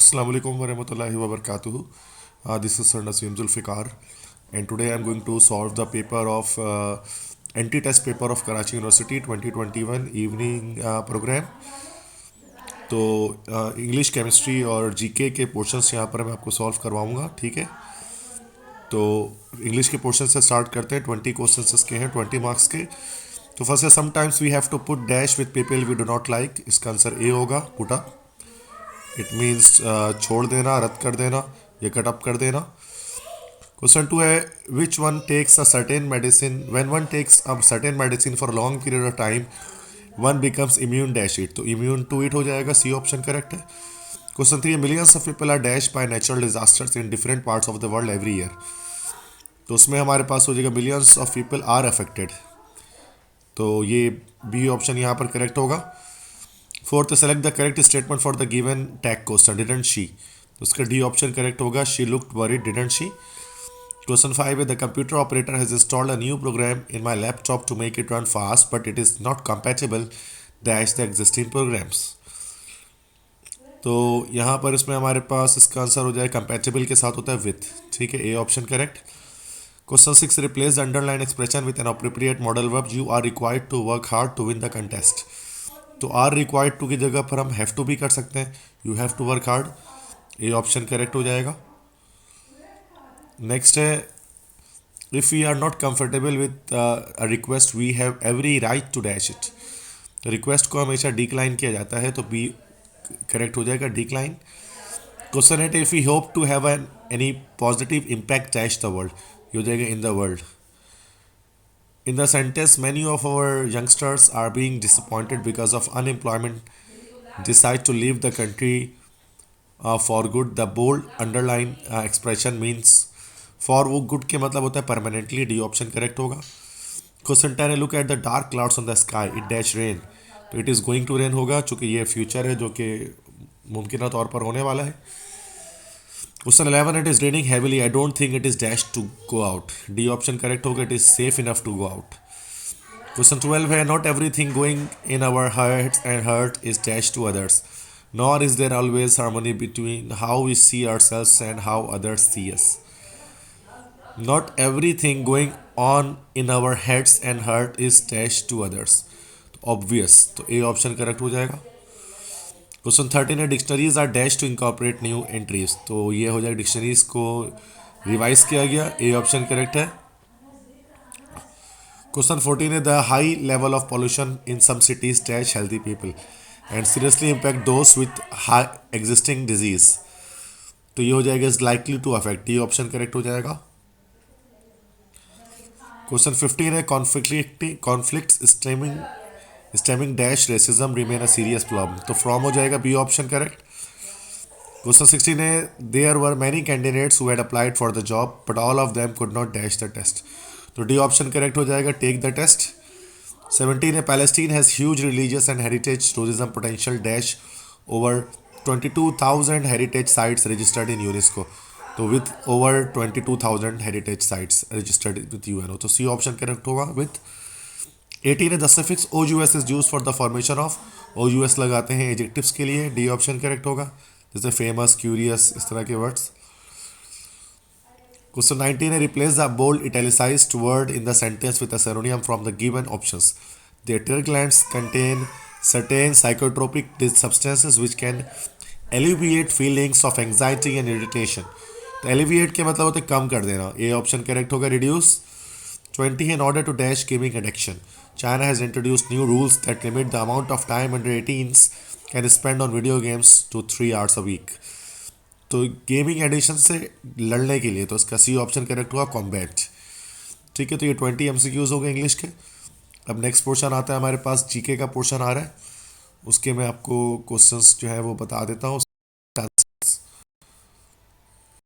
Assalamu alaikum warahmatullahi wabarakatuh. This is Sir Naseem Zulfikar, and today I'm going to solve the paper of anti-test paper of Karachi University 2021 evening program. तो English chemistry और GK के portions यहाँ पर मैं आपको solve करवाऊँगा, ठीक है। तो इंग्लिश के पोर्शन से स्टार्ट करते हैं। 20 क्वेश्चंस इसके हैं, 20 मार्क्स के। तो फर्स्ट है sometimes we have to put dash with people we do not like. इसका आंसर ए होगा, पुट अप। इट मीन्स छोड़ देना, रद्द कर देना या कट अप कर देना। क्वेश्चन 2 है which one takes a certain medicine when one takes a certain medicine for long period of time one becomes immune dash it. तो इम्यून टू इट हो जाएगा, सी ऑप्शन करेक्ट है। Question 3 millions of people are dash by natural disasters in different parts of the world every year. तो उसमें हमारे पास हो जाएगा millions of people are affected. तो ये बी ऑप्शन यहाँ पर करेक्ट होगा। Fourth, select the correct statement for the given tag question, didn't she. तो उसका डी ऑप्शन करेक्ट होगा, she looked worried, didn't she. Question 5 है the computer operator has installed a new program in my laptop to make it run fast but it is not compatible dash the existing programs. तो यहाँ पर इसमें हमारे पास इसका answer हो जाए compatible के साथ होता है विथ, ठीक है, A option correct. Question 6, replace the underline expression with an appropriate modal verb, you are required to work hard to win the contest. तो आर रिक्वायर्ड टू की जगह पर हम हैव टू भी कर सकते हैं, you have to work hard, A option correct हो जाएगा। नेक्स्ट है if we are not comfortable with a request we have every right to dash it. तो रिक्वेस्ट को हमेशा डिक्लाइन किया जाता है, तो बी करेक्ट हो जाएगा, decline. Question 8, if we hope to have an any positive impact dash the world, ये हो जाएगा in the world. In the sentence, many of our youngsters are being disappointed because of unemployment, decide to leave the country for good. The bold underline expression means for वो good के मतलब होता है permanently, D option correct होगा। Question 10 है look at the dark clouds on the sky it dash rain. तो it is going to rain होगा, चूँकि ये फ्यूचर है जो कि मुमकिन तौर पर होने वाला है। Question 11, it is raining heavily I don't think it is dash to go out, D option correct होगा, it is safe enough to go out. Question 12 है not everything going in our hearts and hurt is dash to others, nor is there always harmony between how we see ourselves and how others see us. Not everything going on in our heads and hurt is dash to others, obvious, तो A option correct हो जाएगा। Question 13 है dictionaries are dash to incorporate new entries. तो ये हो जाएगा dictionaries को revise किया गया, ए ऑप्शन करेक्ट है। क्वेश्चन 14 है the high level of pollution in some cities dash healthy people and seriously impact those with high existing disease. तो ये हो जाएगा is likely to affect, D option correct हो जाएगा। क्वेश्चन 15 है conflict stemming dash racism remain a serious problem. तो फ्रॉम हो जाएगा, बी ऑप्शन करेक्ट। क्वेश्चन 16 है there were many candidates who had applied for the job but all of them could not dash the test. तो D option correct हो जाएगा, take the test. 17 है Palestine has huge religious and heritage tourism potential dash over 22,000 heritage sites registered in UNESCO. तो with over 22,000 heritage sites registered with UNO, तो C option correct होगा with. 18 है the suffix O U S is use for the formation of, O U S लगाते हैं adjectives के लिए, D option correct होगा, जैसे फेमस, क्यूरियस, इस तरह के वर्ड्स। क्वेश्चन 19 है replace the bold italicised word in the sentence with a synonym from the given options. The tail glands contain certain psychotropic substances which can alleviate feelings of anxiety and irritation। तो alleviate के मतलब होता है कम कर देना, ए option correct होगा, reduce। 20 है in order to dash gaming addiction China has introduced new rules that limit the amount of time under 18s can spend on video games to 3 hours a week। तो gaming addition से लड़ने के लिए तो इसका सी option correct हुआ, combat, ठीक है। तो ये 20 MCQs हो गए इंग्लिश के। अब नेक्स्ट पोर्शन आता है हमारे पास, जीके का पोर्शन आ रहा है, उसके मैं आपको क्वेश्चंस जो है वो बता देता हूँ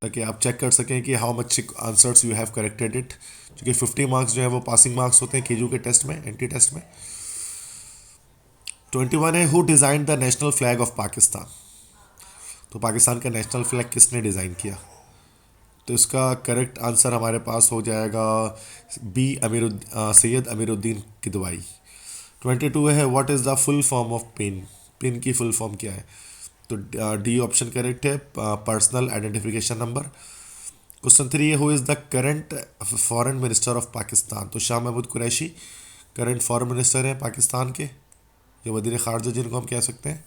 ताकि आप चेक कर सकें कि how much answers you have corrected it, क्योंकि 50 मार्क्स जो है वो पासिंग मार्क्स होते हैं केजू के टेस्ट में, एंटी टेस्ट में। 21 है who design the national flag of Pakistan. तो पाकिस्तान का नेशनल फ्लैग किसने डिज़ाइन किया। तो इसका करेक्ट आंसर हमारे पास हो जाएगा बी सैयद अमीरुद्दीन किदवाई। 22 है what is the full form of PIN, PIN की फुल फॉर्म क्या है। तो डी ऑप्शन करेक्ट है, पर्सनल आइडेंटिफिकेशन नंबर। क्वेश्चन 3 है, who is the current foreign minister of Pakistan? तो Shah Mahmood Qureshi current foreign minister हैं पाकिस्तान के, ये वजीर खारजा जिनको हम कह सकते हैं।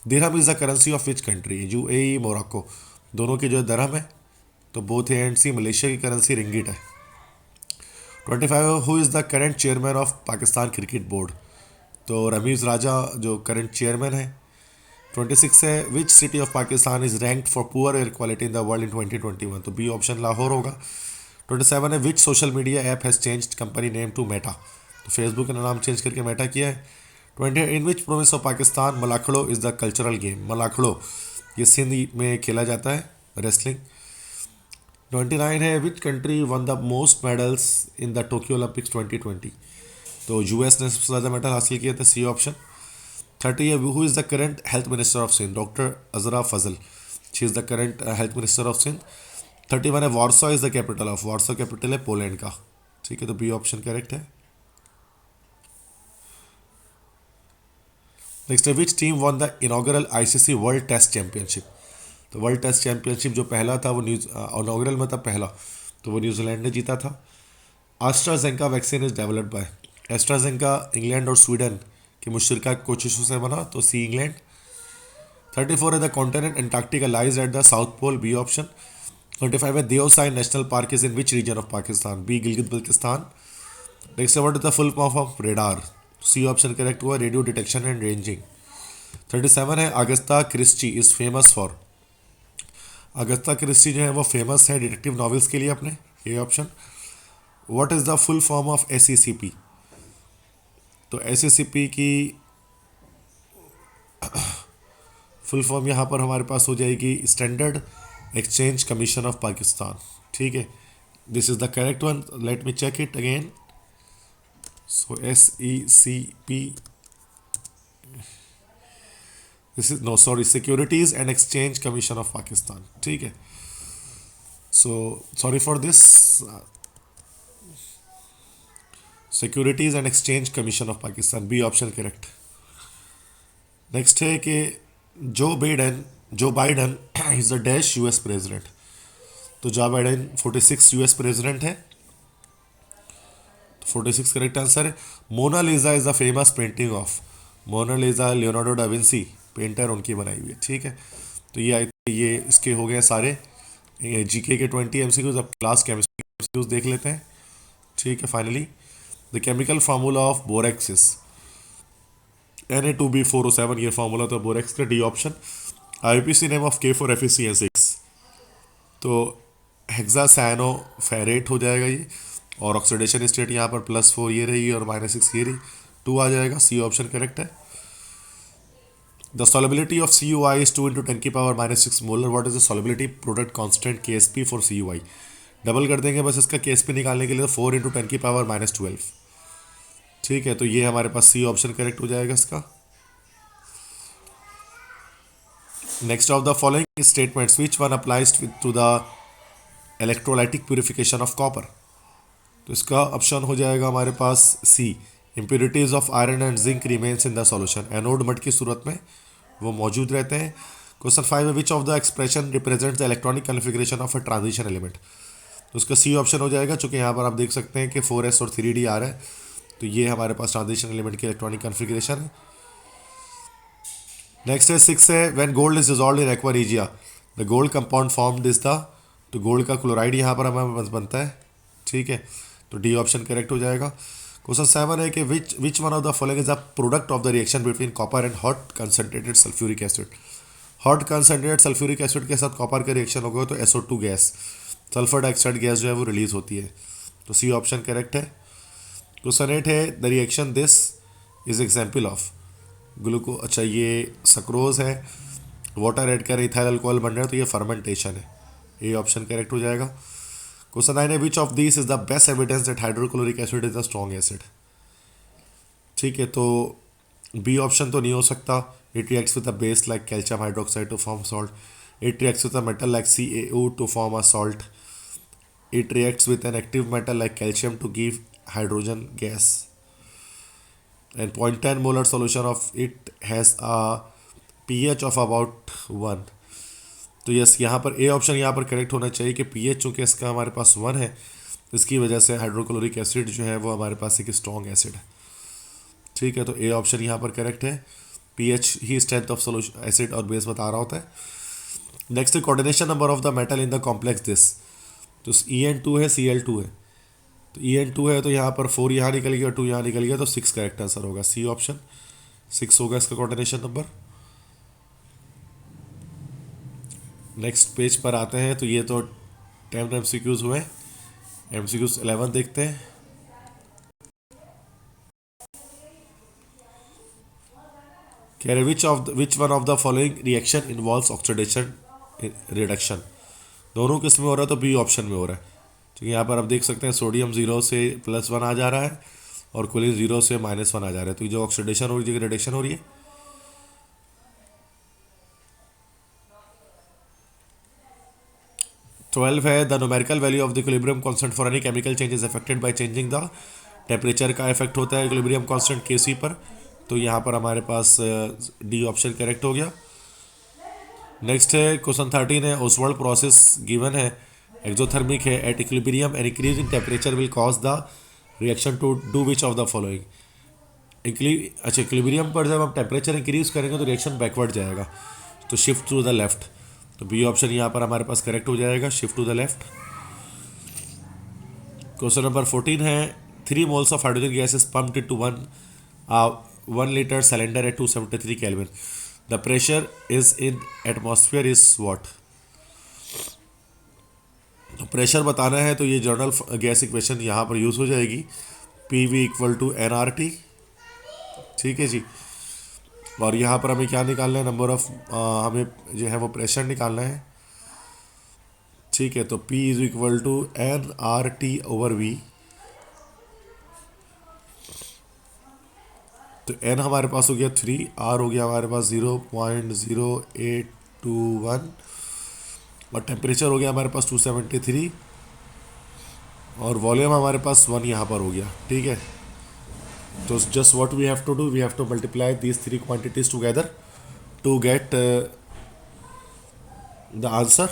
Dirham is the currency of which country? UAE, Morocco, दोनों की जो है दरहम है, तो both A and C. Malaysia की करेंसी रिंगिट है। 25, who is the current chairman of Pakistan cricket board? तो रमीज़ राजा जो करंट चेयरमैन है। 26 है, which city of Pakistan is ranked for poor air quality in the world in 2021? तो B option Lahore होगा। 27 है, विच social media app has changed company name to Meta? तो Facebook का नाम चेंज करके मेटा किया है। 20, in which province of Pakistan Malakhro is the cultural game? Malakhro ये सिंध में खेला जाता है, रेसलिंग। 29 है, which country won the most medals in the Tokyo Olympics 2020? तो यूएस ने सबसे ज़्यादा मेडल हासिल किए थे, सी ऑप्शन। 30 है, who is the current health minister of Sindh? Doctor Azra Fazal, she is the current health minister of Sindh. 31 है, Warsaw is the capital of? Warsaw capital है पोलैंड का, ठीक है, तो बी ऑप्शन करेक्ट है। नेक्स्ट है, which team won the inaugural ICC world test championship? तो world test championship जो पहला था वो इनॉग्रल में था पहला, तो वो न्यूजीलैंड ने जीता था। AstraZeneca vaccine is developed by? AstraZeneca England और स्वीडन की मुश्तरका कोशिशों से बना, तो सी इंग्लैंड। 34 है, the continent Antarctica lies at the south pole? B option. 25 है, Deosai national park is in which region of Pakistan? B Gilgit Baltistan. Next what is the full form of radar? C option correct हुआ, radio detection and ranging. 37 है, Agatha Christie is famous for? Agatha Christie जो है वो famous है detective novels के लिए अपने, ये option. What is the full form of SECP? तो एसईसीपी की फुल फॉर्म यहाँ पर हमारे पास हो जाएगी standard exchange commission of Pakistan, ठीक है, this is the correct one. Let me check it again. So SECP, this is no sorry, securities and exchange commission of Pakistan, ठीक है। So sorry for this, securities and exchange commission of Pakistan, B option correct. Next है कि जो Biden is the dash US president? तो Joe Biden 46 US president है, 46 correct answer है। Mona Lisa is the famous painting of? Mona Lisa Leonardo da Vinci painter उनकी बनाई हुई है, ठीक है। तो ये इसके हो गए सारे जीके के 20 MCQs। अब क्लास केमिस्ट्री MCQs देख लेते हैं, ठीक है। Finally the chemical formula of borax is? Na2B4O7 ये फार्मूला था बोरेक्स का, D option. IUPAC name of K4FeCN6? तो हेक्सासाइनो फेरेट हो जाएगा ये, और ऑक्सीडेशन स्टेट यहाँ पर +4 ये रही और -6 ये रही, 2 आ जाएगा, सी ऑप्शन करेक्ट है। The solubility of CuI is 2 × 10⁻⁻6 molar? What is the solubility product constant KSP for CuI? Double कर देंगे बस इसका KSP निकालने के लिए, 4 × 10⁻12, ठीक है। तो ये हमारे पास सी ऑप्शन करेक्ट हो जाएगा इसका। Next of the following statements which one applies to the electrolytic purification of copper? तो इसका ऑप्शन हो जाएगा हमारे पास C, impurities of iron and zinc remains in the solution? Anode mud की सूरत में वो मौजूद रहते हैं। क्वेश्चन 5 है, which of the expression represents the electronic configuration of a transition element? तो उसका सी ऑप्शन हो जाएगा, चूंकि यहाँ पर आप देख सकते हैं कि 4s और 3d आ रहा है, तो ये हमारे पास ट्रांजिशन एलिमेंट की इलेक्ट्रॉनिक कॉन्फ़िगरेशन है। नेक्स्ट है 6 है, when gold is dissolved in aqua regia the gold compound formed is the? तो गोल्ड का क्लोराइड यहाँ पर हमें बनता है, ठीक है, तो डी ऑप्शन करेक्ट हो जाएगा। क्वेश्चन 7 है कि which one of the following is the product of the reaction between copper and hot concentrated sulphuric acid? Hot concentrated sulphuric acid के साथ कॉपर का रिएक्शन होगा तो SO2 gas, sulphur dioxide gas जो है वो रिलीज होती है, तो सी ऑप्शन करेक्ट है। क्वेश्चन 8 है, the reaction this is example of? ग्लूको, अच्छा ये सक्रोज है, वाटर ऐड कर इथाइल अल्कोहल बन रहा है, तो ये फर्मेंटेशन है, ये ऑप्शन करेक्ट हो जाएगा। क्वेश्चन 9 है, which of this is the best evidence that hydrochloric acid is the strong acid? ठीक है, तो बी ऑप्शन तो नहीं हो सकता, it reacts with the base like calcium hydroxide to form salt, it reacts with the metal like CaO to form a salt, it reacts with an active metal like calcium to give hydrogen gas, and 0.10 molar solution of it has a pH of about 1। तो yes, यहाँ पर A option यहाँ पर correct होना चाहिए कि pH चूँकि इसका हमारे पास 1 है, इसकी वजह से हाइड्रोक्लोरिक एसिड जो है वो हमारे पास एक स्ट्रॉन्ग एसिड है। ठीक है, तो ए ऑप्शन यहाँ पर करेक्ट है। pH he strength of solution acid और बेस बता रहा होता है। Next coordination number of the metal in the complex this. तो En2 है, Cl2 है। तो En2 है तो यहाँ पर 4 यहाँ निकल गया, 2 यहाँ निकल गया, तो 6 करेक्ट आंसर होगा। सी ऑप्शन 6 होगा इसका कोऑर्डिनेशन नंबर। नेक्स्ट पेज पर आते हैं। तो ये तो 10 MCQs हुए। MCQs 11 देखते हैं। कह रहे which one of the following reaction involves oxidation reduction. दोनों किस में हो रहा है? तो बी ऑप्शन में हो रहा है। तो यहाँ पर आप देख सकते हैं सोडियम 0 से +1 आ जा रहा है और कुलिन 0 से -1 आ जा रहा है। तो जो ऑक्सीडेशन हो रही है, रिडक्शन हो रही है। ट्वेल्व है the numerical value of the equilibrium constant for any chemical change is affected by changing the temperature. का इफेक्ट होता है इक्विलिब्रियम कांस्टेंट Kc पर। तो यहाँ पर हमारे पास डी ऑप्शन करेक्ट हो गया। नेक्स्ट है क्वेश्चन 13 है ओसवाल्ड प्रोसेस गिवन है, एक्सोथर्मिक है, at equilibrium an increase in temperature will cause the reaction to do which of the following. अच्छा, इक्विलिब्रियम पर जब हम टेम्परेचर इंक्रीज करेंगे तो रिएक्शन बैकवर्ड जाएगा, तो शिफ्ट टू द लेफ्ट। तो बी ऑप्शन यहाँ पर हमारे पास करेक्ट हो जाएगा, shift to the left. Question number 14 है 3 moles of hydrogen gas is pumped into 1 litre cylinder at 273 kelvin. The pressure is in atmosphere is what. तो pressure बताना है तो ये जनरल गैस इक्वेशन यहाँ पर यूज़ हो जाएगी, PV = nRT। ठीक है जी। और यहाँ पर हमें क्या निकालना है? नंबर ऑफ हमें जो है वो प्रेशर निकालना है। ठीक है, तो P = nRT/V। तो n हमारे पास हो गया 3, R हो गया हमारे पास 0.0821 और टेम्परेचर हो गया हमारे पास 273 और वॉल्यूम हमारे पास 1 यहाँ पर हो गया। ठीक है, तो just what we have to do, we have to multiply these 3 quantities together to get the answer.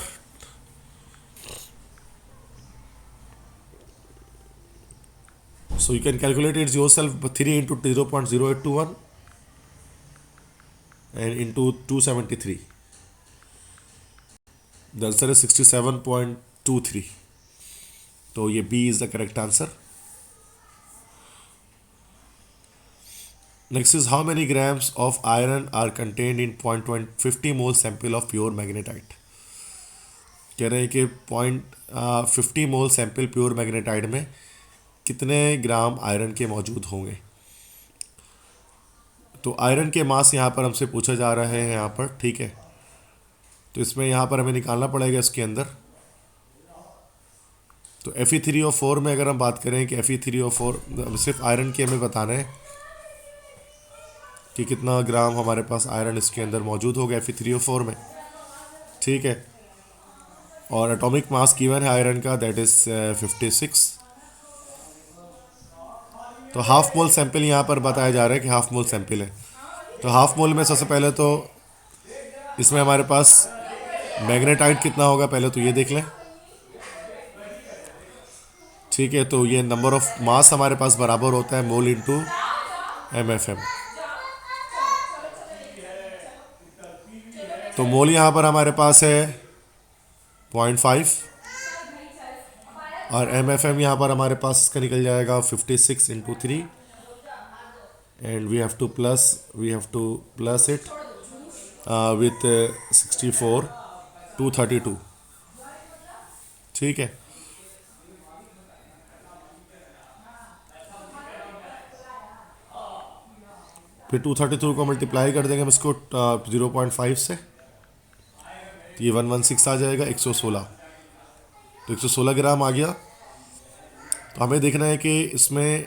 So you can calculate it yourself, but 3 into 0.0821 and into 273. The answer is 67.23. तो ये B is the correct answer. Next is how many grams of iron are contained in 0.50 mole sample of pure magnetite. कह रहे हैं कि 0.50 मोल sample pure magnetite में कितने ग्राम iron के मौजूद होंगे। तो आयरन के मास यहाँ पर हमसे पूछा जा रहा है यहाँ पर। ठीक है, तो इसमें यहाँ पर हमें निकालना पड़ेगा इसके अंदर। तो Fe3O4 में अगर हम बात करें कि Fe3O4 सिर्फ आयरन के हमें बताना है कि कितना ग्राम हमारे पास आयरन इसके अंदर मौजूद होगा Fe3O4 में। ठीक है, और एटॉमिक मास गिवन है आयरन का, दैट इज़ 56। तो हाफ मोल सैंपल यहाँ पर बताया जा रहा है कि हाफ मोल सैंपल है। तो हाफ मोल में सबसे पहले तो इसमें हमारे पास मैग्नेटाइट कितना होगा पहले तो ये देख लें। ठीक है, तो ये नंबर ऑफ मास हमारे पास बराबर होता है मोल इंटू MFM। तो मोल यहाँ पर हमारे पास है 0.5 और MFM यहाँ पर हमारे पास इसका निकल जाएगा 56 × 3 and we have to plus it with 64 232। ठीक है, फिर 232 को मल्टीप्लाई कर देंगे हम इसको 0.5 से, तो ये 116 आ जाएगा, 116। तो 116 ग्राम आ गया। तो हमें देखना है कि इसमें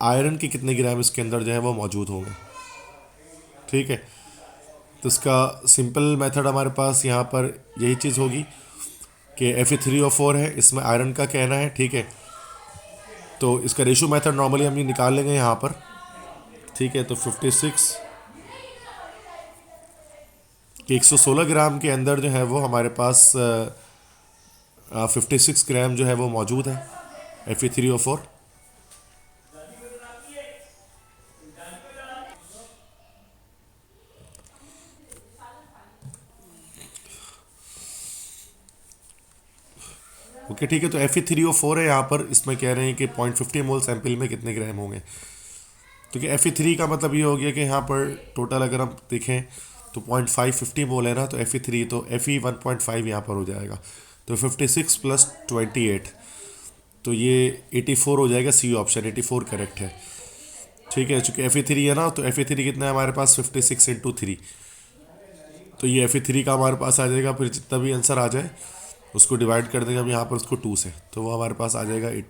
आयरन के कितने ग्राम इसके अंदर जो है वो मौजूद होंगे। ठीक है, तो इसका सिंपल मेथड हमारे पास यहाँ पर यही चीज़ होगी कि Fe3O4 है, इसमें आयरन का कहना है। ठीक है, तो इसका रेशो मेथड नॉर्मली हम ये निकाल लेंगे यहाँ पर। ठीक है, तो 56 कि 116 ग्राम के अंदर जो है वो हमारे पास 56 ग्राम जो है वो मौजूद है Fe3O4। ओके ठीक है, तो Fe3O4 है यहाँ पर, इसमें कह रहे हैं कि 0.50 मोल सैंपल में कितने ग्राम होंगे। तो कि Fe3 का मतलब ये हो गया कि यहाँ पर टोटल अगर हम देखें तो 0.550 मोल है ना, तो Fe3 तो Fe 1.5 यहाँ पर हो जाएगा, तो 56 प्लस 28, तो ये 84 हो जाएगा। सी ऑप्शन 84 करेक्ट है। ठीक है, चूँकि Fe3 है ना, तो Fe3 कितना है हमारे पास 56 इंटू 3, तो ये Fe3 का हमारे पास आ जाएगा। फिर जितना भी आंसर आ जाए उसको डिवाइड कर देंगे हम यहाँ पर उसको 2 से, तो वो हमारे पास आ जाएगा 8।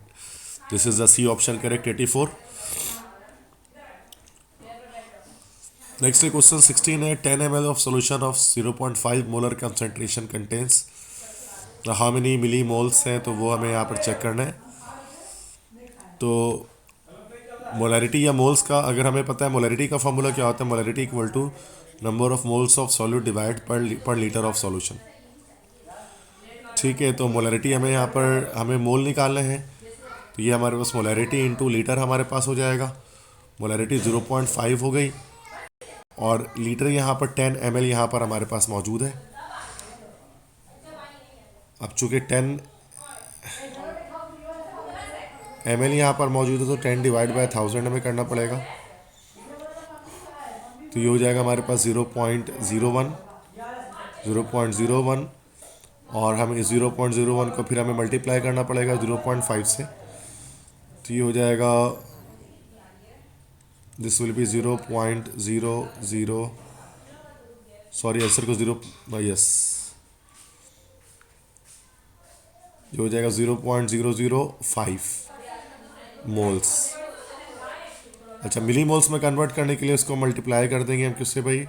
This is the C option correct, 84। Next question 16 है 10 ml of solution of 0.5 molar concentration contains how many millimoles हैं, तो वो हमें यहाँ पर चेक करना है। तो मोलैरिटी या मोल्स का अगर हमें पता है, मोलैरिटी का फॉर्मूला क्या होता है, molarity equal to number of moles of solute divide पर लीटर ऑफ सॉल्यूशन। ठीक है, तो मोलैरिटी हमें यहाँ पर हमें मोल निकालने हैं, तो ये हमारे पास मोलैरिटी इंटू लीटर हमारे पास हो जाएगा। मोलैरिटी 0.5 हो गई और लीटर यहाँ पर 10 ml यहाँ पर हमारे पास मौजूद है। अब चूँकि 10 ml यहाँ पर मौजूद है तो 10 डिवाइड बाय 1000 हमें करना पड़ेगा, तो ये हो जाएगा हमारे पास 0.01 और हमें इस 0.01 को फिर हमें मल्टीप्लाई करना पड़ेगा 0.5 से, तो ये हो जाएगा this will be 0.00, sorry answer को 0, यस, ये हो जाएगा 0.005 मोल्स। अच्छा, मिली मोल्स में कन्वर्ट करने के लिए इसको मल्टीप्लाई कर देंगे हम किससे भाई,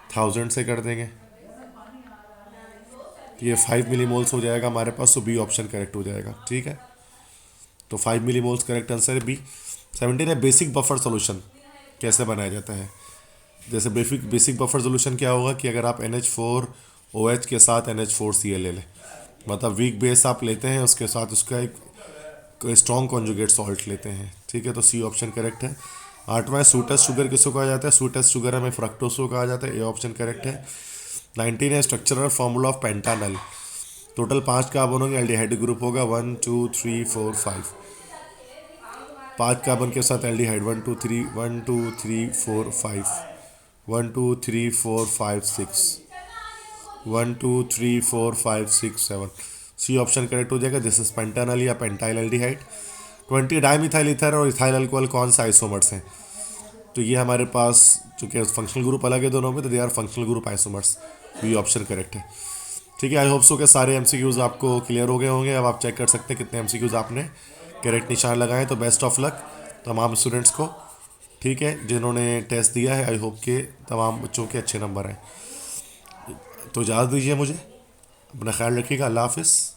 1000 से कर देंगे, तो ये 5 मिली मोल्स हो जाएगा हमारे पास, तो बी ऑप्शन करेक्ट हो जाएगा। ठीक है, तो 5 मिली मोल्स करेक्ट आंसर है बी। 17 है बेसिक बफर सोल्यूशन कैसे बनाया जाता है। जैसे बेसिक बफर सोल्यूशन क्या होगा कि अगर आप NH4OH के साथ NH4Cl ले लें, मतलब वीक बेस आप लेते हैं, उसके साथ उसका एक स्ट्रॉन्ग कॉन्जुगेट सॉल्ट लेते हैं। ठीक है, तो सी ऑप्शन करेक्ट है। 8वां स्वीटेस्ट शुगर किसको कहा जाता है, स्वीटेस्ट शुगर हमें फ्रक्टोज को कहा जाता है, ए ऑप्शन करेक्ट है। 19 है structural formula of पेंटानल, total 5 carbon होंगे, एल्डिहाइड ग्रुप होगा 1 2 3 4 5, 5 कार्बन के साथ एल्डिहाइड 1 2 3 1 2 3 4 5 1 2 3 4 5 6 1 2 3 4 5 6 7, सी ऑप्शन करेक्ट हो जाएगा। दिस इज पेंटानल या पेंटाइल एल्डिहाइड। 20 डाइमिथाइल ईथर और इथाइल अल्कोहल कौन सा आइसोमर्स हैं, तो ये हमारे पास चूँकि फंक्शनल ग्रुप अलग है दोनों में, तो they are functional group isomers, B option correct है। ठीक है, आई होप सो के सारे एमसीक्यूज़ आपको क्लियर हो गए होंगे। अब आप चेक कर सकते हैं कितने एमसीक्यूज़ आपने करेक्ट निशान लगाए, तो बेस्ट ऑफ लक तमाम स्टूडेंट्स को। ठीक है, जिन्होंने टेस्ट दिया है आई होप के तमाम बच्चों के अच्छे नंबर आए। तो इजाज़त दीजिए मुझे, अपना ख्याल रखिएगा, अल्लाह हाफिज़।